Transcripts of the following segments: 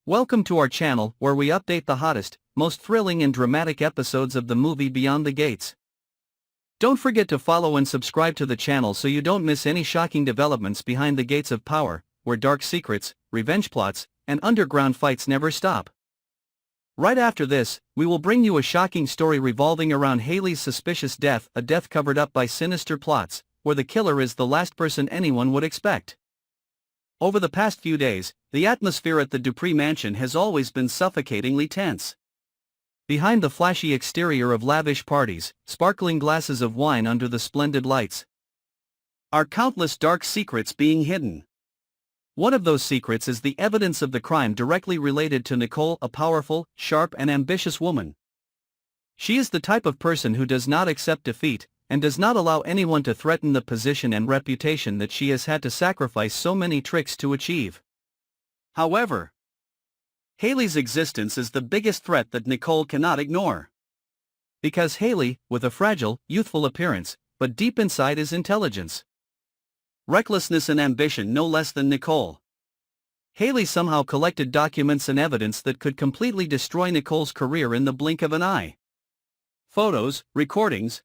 Welcome to our channel, where we update the hottest, most thrilling and dramatic episodes of the movie Beyond the Gates. Don't forget to follow and subscribe to the channel so you don't miss any shocking developments behind the gates of power, where dark secrets, revenge plots, and underground fights never stop. Right after this, we will bring you a shocking story revolving around Hayley's suspicious death, a death covered up by sinister plots, where the killer is the last person anyone would expect. Over the past few days, the atmosphere at the Dupree mansion has always been suffocatingly tense. Behind the flashy exterior of lavish parties, sparkling glasses of wine under the splendid lights, are countless dark secrets being hidden. One of those secrets is the evidence of the crime directly related to Nicole, a powerful, sharp and ambitious woman. She is the type of person who does not accept defeat, and does not allow anyone to threaten the position and reputation that she has had to sacrifice so many tricks to achieve. However, Hayley's existence is the biggest threat that Nicole cannot ignore. Because Hayley, with a fragile, youthful appearance, but deep inside is intelligence, recklessness and ambition no less than Nicole. Hayley somehow collected documents and evidence that could completely destroy Nicole's career in the blink of an eye. Photos, recordings,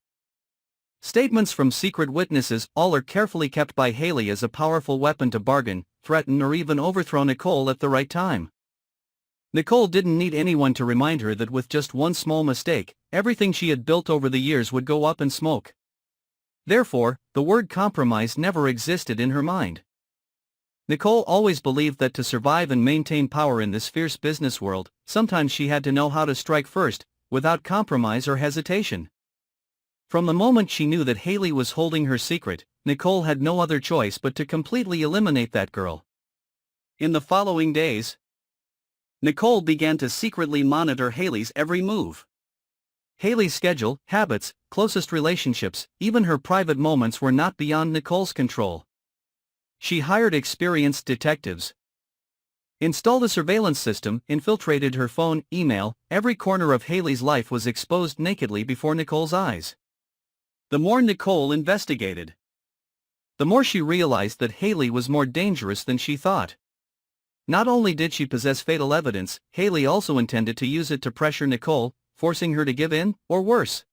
statements from secret witnesses, all are carefully kept by Hayley as a powerful weapon to bargain, threaten or even overthrow Nicole at the right time. Nicole didn't need anyone to remind her that with just one small mistake, everything she had built over the years would go up in smoke. Therefore, the word compromise never existed in her mind. Nicole always believed that to survive and maintain power in this fierce business world, sometimes she had to know how to strike first, without compromise or hesitation. From the moment she knew that Hayley was holding her secret, Nicole had no other choice but to completely eliminate that girl. In the following days, Nicole began to secretly monitor Hayley's every move. Hayley's schedule, habits, closest relationships, even her private moments were not beyond Nicole's control. She hired experienced detectives, installed a surveillance system, infiltrated her phone, email. Every corner of Hayley's life was exposed nakedly before Nicole's eyes. The more Nicole investigated, the more she realized that Hayley was more dangerous than she thought. Not only did she possess fatal evidence, Hayley also intended to use it to pressure Nicole, forcing her to give in, or worse,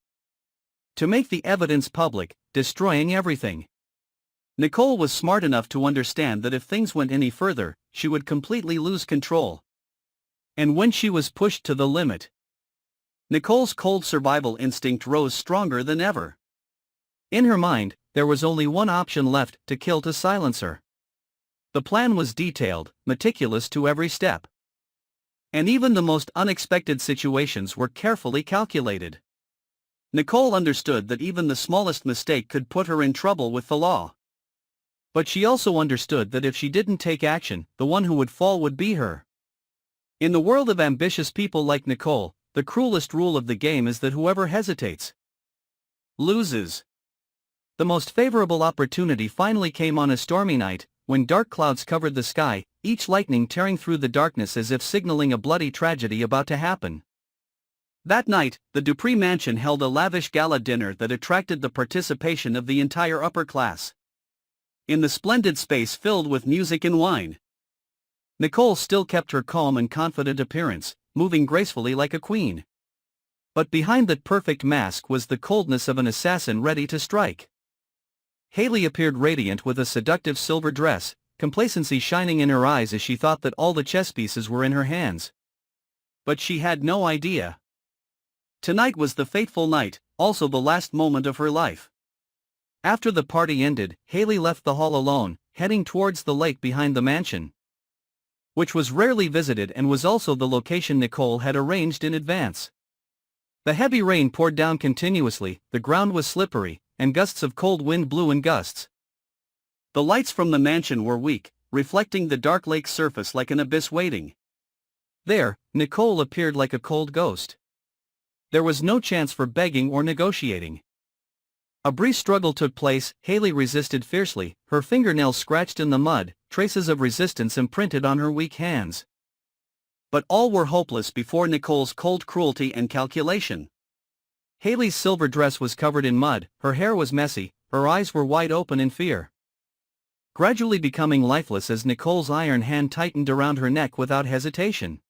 to make the evidence public, destroying everything. Nicole was smart enough to understand that if things went any further, she would completely lose control. And when she was pushed to the limit, Nicole's cold survival instinct rose stronger than ever. In her mind, there was only one option left: to kill, to silence her. The plan was detailed, meticulous to every step. And even the most unexpected situations were carefully calculated. Nicole understood that even the smallest mistake could put her in trouble with the law. But she also understood that if she didn't take action, the one who would fall would be her. In the world of ambitious people like Nicole, the cruelest rule of the game is that whoever hesitates loses. The most favorable opportunity finally came on a stormy night, when dark clouds covered the sky, each lightning tearing through the darkness as if signaling a bloody tragedy about to happen. That night, the Dupree mansion held a lavish gala dinner that attracted the participation of the entire upper class. In the splendid space filled with music and wine, Nicole still kept her calm and confident appearance, moving gracefully like a queen. But behind that perfect mask was the coldness of an assassin ready to strike. Hayley appeared radiant with a seductive silver dress, complacency shining in her eyes as she thought that all the chess pieces were in her hands. But she had no idea. Tonight was the fateful night, also the last moment of her life. After the party ended, Hayley left the hall alone, heading towards the lake behind the mansion, which was rarely visited and was also the location Nicole had arranged in advance. The heavy rain poured down continuously, the ground was slippery, and gusts of cold wind blew in gusts. The lights from the mansion were weak, reflecting the dark lake surface like an abyss waiting. There, Nicole appeared like a cold ghost. There was no chance for begging or negotiating. A brief struggle took place. Hayley resisted fiercely, her fingernails scratched in the mud, traces of resistance imprinted on her weak hands. But all were hopeless before Nicole's cold cruelty and calculation. Hayley's silver dress was covered in mud, her hair was messy, her eyes were wide open in fear. gradually becoming lifeless as Nicole's iron hand tightened around her neck without hesitation.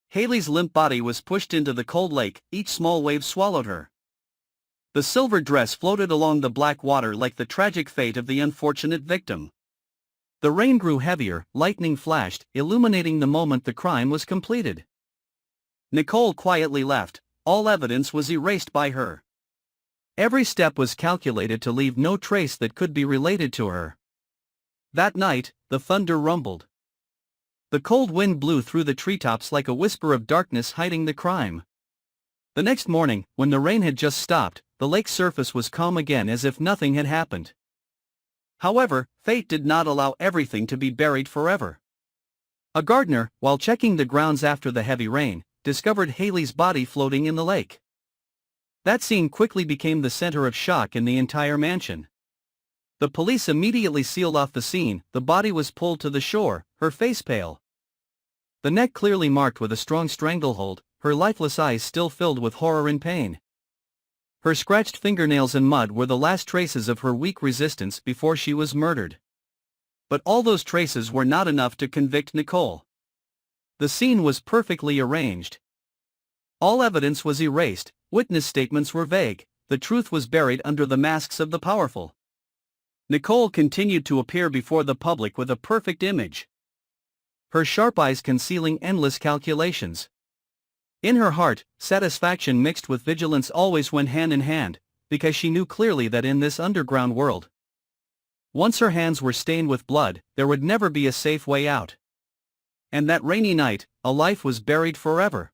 Hayley's limp body was pushed into the cold lake, each small wave swallowed her. The silver dress floated along the black water like the tragic fate of the unfortunate victim. The rain grew heavier, lightning flashed, illuminating the moment the crime was completed. Nicole quietly left. All evidence was erased by her. Every step was calculated to leave no trace that could be related to her. That night, the thunder rumbled. The cold wind blew through the treetops like a whisper of darkness hiding the crime. The next morning, when the rain had just stopped, the lake's surface was calm again as if nothing had happened. However, fate did not allow everything to be buried forever. A gardener, while checking the grounds after the heavy rain, discovered Hayley's body floating in the lake. That scene quickly became the center of shock in the entire mansion. The police immediately sealed off the scene. The body was pulled to the shore, her face pale. The neck clearly marked with a strong stranglehold, her lifeless eyes still filled with horror and pain. Her scratched fingernails and mud were the last traces of her weak resistance before she was murdered. But all those traces were not enough to convict Nicole. The scene was perfectly arranged. All evidence was erased, witness statements were vague, the truth was buried under the masks of the powerful. Nicole continued to appear before the public with a perfect image. Her sharp eyes concealing endless calculations. In her heart, satisfaction mixed with vigilance always went hand in hand, because she knew clearly that in this underground world, once her hands were stained with blood, there would never be a safe way out. And that rainy night, a life was buried forever.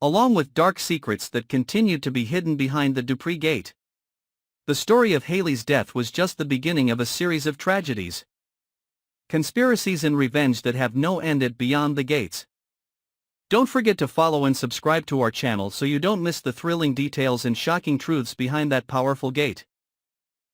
Along with dark secrets that continued to be hidden behind the Dupree Gate. The story of Hayley's death was just the beginning of a series of tragedies. Conspiracies and revenge that have no end at Beyond the Gates. Don't forget to follow and subscribe to our channel so you don't miss the thrilling details and shocking truths behind that powerful gate.